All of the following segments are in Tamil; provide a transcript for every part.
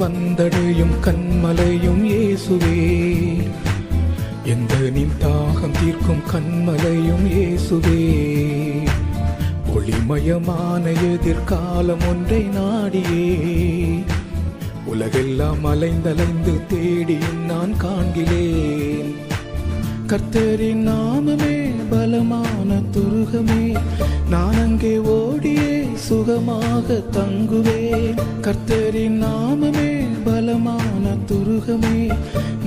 வந்தடையும் கண்மலையும் இயேசுவே, எந்த நின் தாகம் தீர்க்கும் கண்மலையும் இயேசுவே. ஒளிமயமான எதிர்காலம் ஒன்றை நாடியே உலகெல்லாம் அலைந்தலைந்து தேடியும் நான் காண்கிறேன். கர்த்தரின் நாமமே பலமான துருகமே, நான் அங்கே ஓடியே சுகமாக தங்குவேன். கர்த்தரின் நாமமே பலமான துருகமே,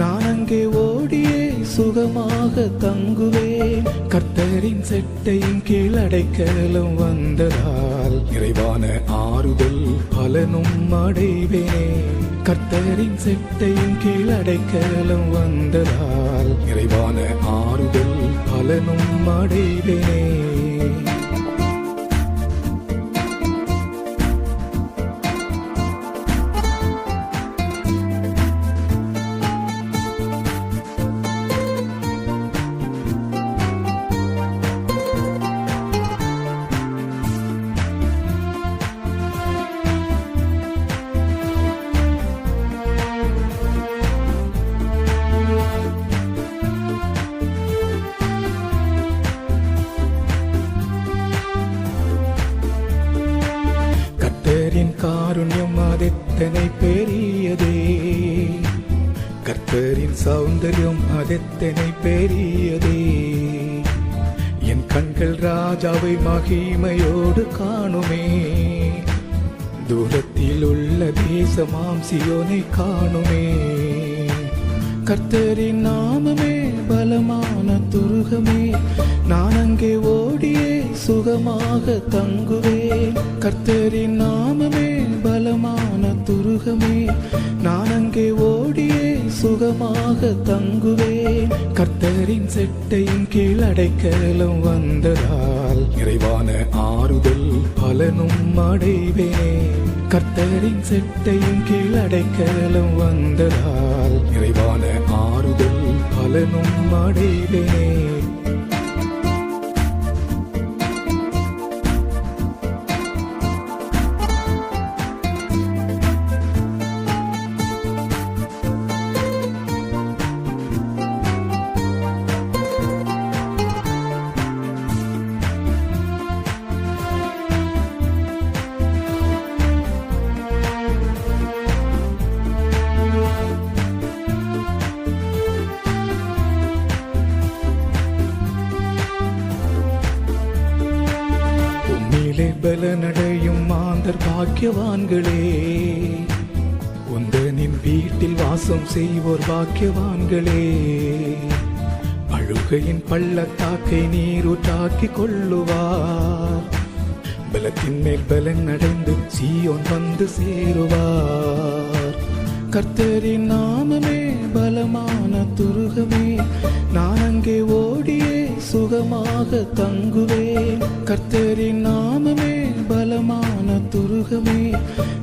நான் அங்கே ஓடியே சுகமாக தங்குவேன். கர்த்தரின் செட்டையின் கீழ் அடைக்கலம் வந்ததால் நிறைவான ஆறுதல் பலனும் அடைவேன். கர்த்தரின் செட்டையின் கீழ் அடைக்கலம் வந்ததால் நிறைவான ஆறுதல் பலனும் அடைவேன். காருண்யம் அதெத்தனை பெரியதே, கர்த்தரின் சௌந்தர்யம் அதெத்தனை பெரியதே. என் கண்கள் ராஜாவை மகிமையோடு காணுமே, தூரத்தில் உள்ள தேசமாம் சியோனை காணுமே. கர்த்தரின் நாமமே பலமான துருகமே, நான் அங்கே ஓடியே சுகமாக தங்குவேன். கர்த்தரின் நாமமே பலமான துருகமே, நான் அங்கே ஓடியே சுகமாக தங்குவேன். கர்த்தரின் செட்டையின் கீழ் அடைக்கலம் வந்ததால் நிறைவான ஆறுதல் பலனும் அடைவேன். கர்த்தரின் செட்டையின் கீழ் அடைக்கலம் வந்ததால் நிறைவான ஆறுதல் பலனும் அடைவேன். பலனடையும் மாந்தர் பாக்கியவான்களே, உந்தனின் வீட்டில் வாசம் செய்வோர் பாக்கியவான்களே. அழுகையின் பள்ளத்தாக்கை நீரூற்றாக்கி கொள்ளுவார், பலத்தின் மேல் பலன் அடைந்து சீயோன் வந்து சேருவார். கர்த்தரின் நாமமே பலமான துருகமே, நான் அங்கே ஓடியே சுகமாக தங்குவேன். கர்த்தரின் நாமமே பலமான துருகமே,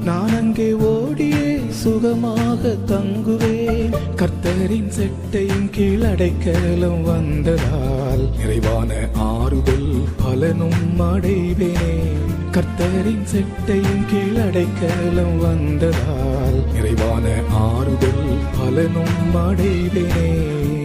நான் அங்கே ஓடியே சுகமாக தங்குவேன். கர்த்தரின் செட்டையின் கீழ் அடைக்கலம் வந்ததால் நிறைவான ஆறுதல் பலனும் அடைவேன். கர்த்தரின் செட்டையின் கீழ் அடைக்கலம் வந்ததால் நிறைவான ஆறுதல் பலனும் அடைவேன்.